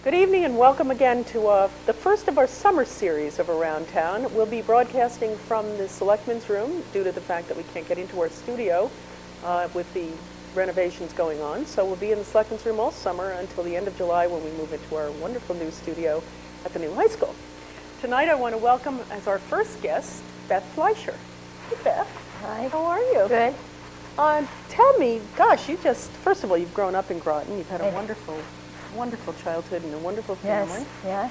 Good evening and welcome again to the first of our summer series of Around Town. We'll be broadcasting from the Selectmen's Room due to the fact that we can't get into our studio with the renovations going on. So we'll be in the Selectmen's Room all summer until the end of July when we move into our wonderful new studio at the new high school. Tonight I want to welcome as our first guest, Beth Fleischer. Hey Beth. Hi. How are you? Good. Tell me, gosh, first of all, you've grown up in Groton. You've had a wonderful childhood and a wonderful family. Yes, yeah.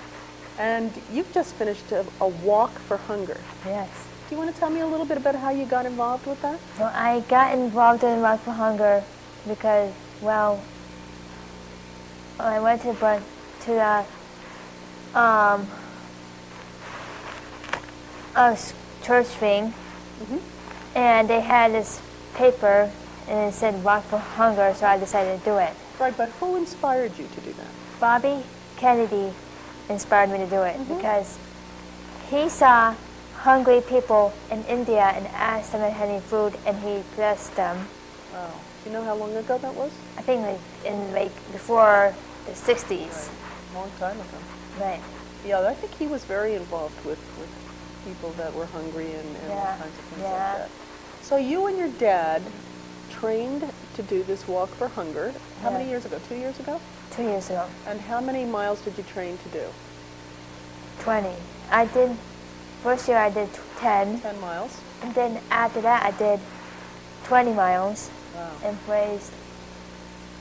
And you've just finished a walk for hunger. Yes. Do you want to tell me a little bit about how you got involved with that? Well, I got involved in Walk for Hunger because, well, I went to the church thing, and they had this paper, and it said Walk for Hunger, so I decided to do it. Right, but who inspired you to do that? Bobby Kennedy inspired me to do it because he saw hungry people in India and asked them if they had any food, and he blessed them. Wow. Do you know how long ago that was? I think before the 60s. Right. A long time ago. Right. Yeah, I think he was very involved with people that were hungry and all kinds of things like that. So you and your dad trained to do this Walk for Hunger. How many years ago? 2 years ago? 2 years ago. And how many miles did you train to do? 20. First year I did 10. 10 miles. And then after that I did 20 miles. Wow. And raised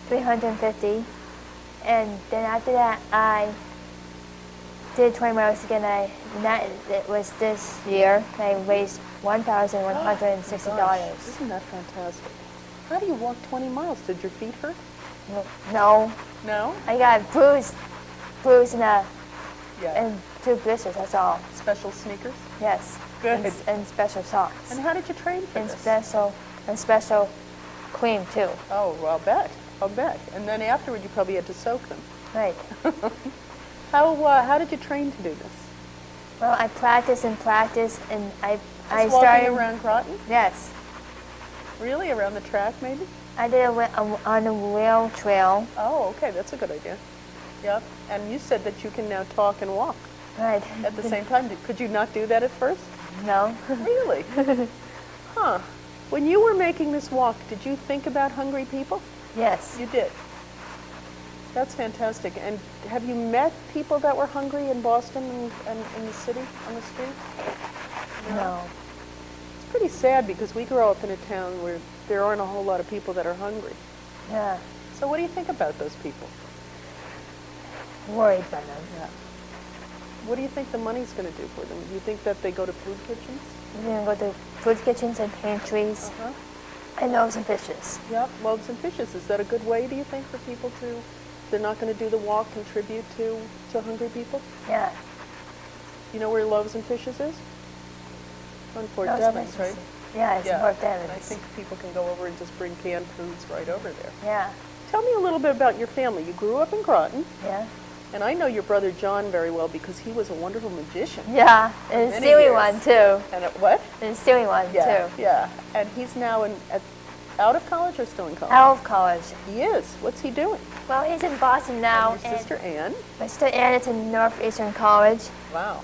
350. And then after that I did 20 miles again. It was this year. I raised $1,160. Isn't that fantastic? How do you walk 20 miles? Did your feet hurt? No. No? I got bruised and 2 blisters, that's all. Special sneakers? Yes. Good. And special socks. And how did you train for this? And special cream too. Oh, well, I'll bet. And then afterward you probably had to soak them. Right. How did you train to do this? Well, I practiced and I Just started walking around Groton? Yes. Really? Around the track, maybe? I did it on a rail trail. Oh, okay. That's a good idea. Yep. And you said that you can now talk and walk Right. at the same time. Could you not do that at first? No. Really? Huh. When you were making this walk, did you think about hungry people? Yes. You did. That's fantastic. And have you met people that were hungry in Boston and in the city, on the street? No. It's pretty sad because we grow up in a town where there aren't a whole lot of people that are hungry. Yeah. So what do you think about those people? Worried about them. Yeah. What do you think the money's going to do for them? Do you think that they go to food kitchens? We're going to go to food kitchens and pantries and loaves and fishes. Yep, loaves and fishes. Is that a good way, do you think, for people to, if they're not going to do the walk, contribute to hungry people? Yeah. You know where Loaves and Fishes is? On Fort Loaves Devens, and right? Fishes. Yeah, it's Fort Devens. And I think people can go over and just bring canned foods right over there. Yeah. Tell me a little bit about your family. You grew up in Groton. Yeah. And I know your brother John very well because he was a wonderful magician. Yeah, and a stealing one too. And what? And a stealing one too. Yeah, and he's now out of college or still in college? Out of college. He is. What's he doing? Well, he's in Boston now. And your sister Anne? My sister Anne is in Northeastern College. Wow.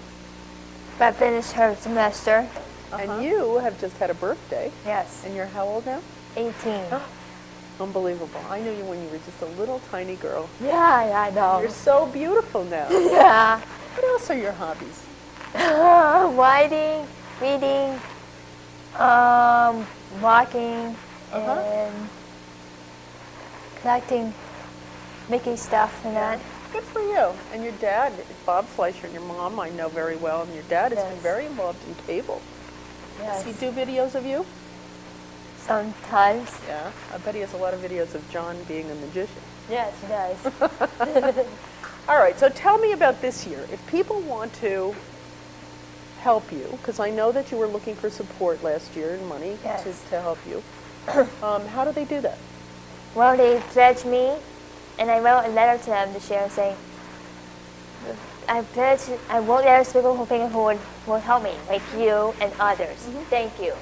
But finished her semester. And you have just had a birthday. Yes. And you're how old now? 18. Unbelievable. I knew you when you were just a little tiny girl. Yeah, I know. You're so beautiful now. Yeah. What else are your hobbies? Writing, reading, walking, and collecting Mickey stuff and that. Good for you. And your dad, Bob Fleischer, and your mom I know very well, and your dad has been very involved in cable. Yes. Does he do videos of you? Sometimes. Yeah. I bet he has a lot of videos of John being a magician. Yes, he does. All right, so tell me about this year. If people want to help you, because I know that you were looking for support last year and money to help you, how do they do that? Well, they pledged me, and I wrote a letter to them this year saying, I wrote letters to people who will help me, like you and others. Thank you.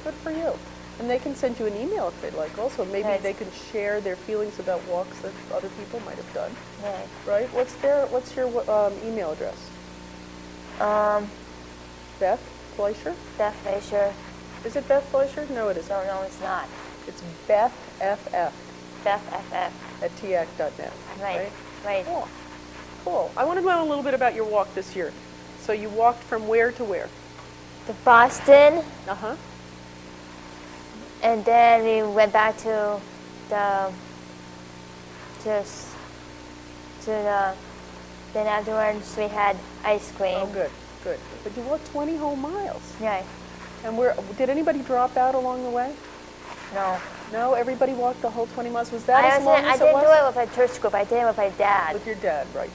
Good for you. And they can send you an email if they'd like also. Maybe Yes. they can share their feelings about walks that other people might have done. Right. Right? What's your email address? Beth Fleischer? Beth Fleischer. Is it Beth Fleischer? No, it isn't. No, it's not. It's Beth FF Beth FF. at tiac.net. Right. Right. Cool. Cool. I want to know a little bit about your walk this year. So you walked from where to where? To Boston, Uh-huh. and then we went back to the then afterwards we had ice cream. Oh, good, good. But you walked 20 whole miles. Right. And did anybody drop out along the way? No. No, everybody walked the whole 20 miles. Was that I as long as it didn't was? do it with my church group. I did it with my dad. With your dad, right.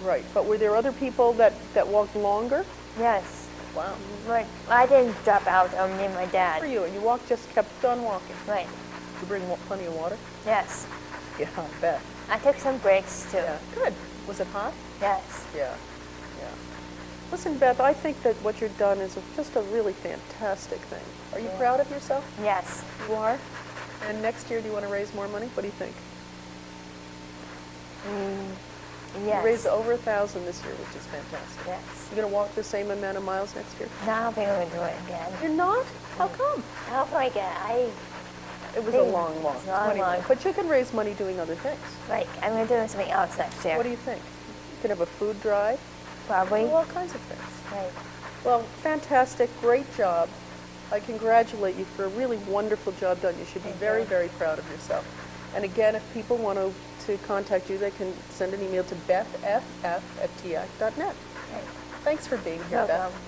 Right. But were there other people that walked longer? Yes. Wow. But I didn't drop out. Me and my For dad. you, and you kept on walking. Right. Did you bring plenty of water? Yes. Yeah, I bet. I took some breaks too. Yeah, good. Was it hot? Yes. Yeah, yeah. Listen, Beth, I think that what you've done is just a really fantastic thing. Are you proud of yourself? Yes. You are? And next year, do you want to raise more money? What do you think? Yes. You raised over 1,000 this year, which is fantastic. Yes. You going to walk the same amount of miles next year? No, I don't think I'm gonna do it again. You're not? How come? I don't think It was a long walk. It's a long 20 walk. miles. But you can raise money doing other things. Like I'm gonna do something else next year. What do you think? You can have a food drive. Probably. Do all kinds of things. Right. Well, fantastic. Great job. I congratulate you for a really wonderful job done. You should be very, very proud of yourself. And again, if people want to contact you, they can send an email to bethff@tiac.net. Right. Thanks for being here, Beth. Welcome.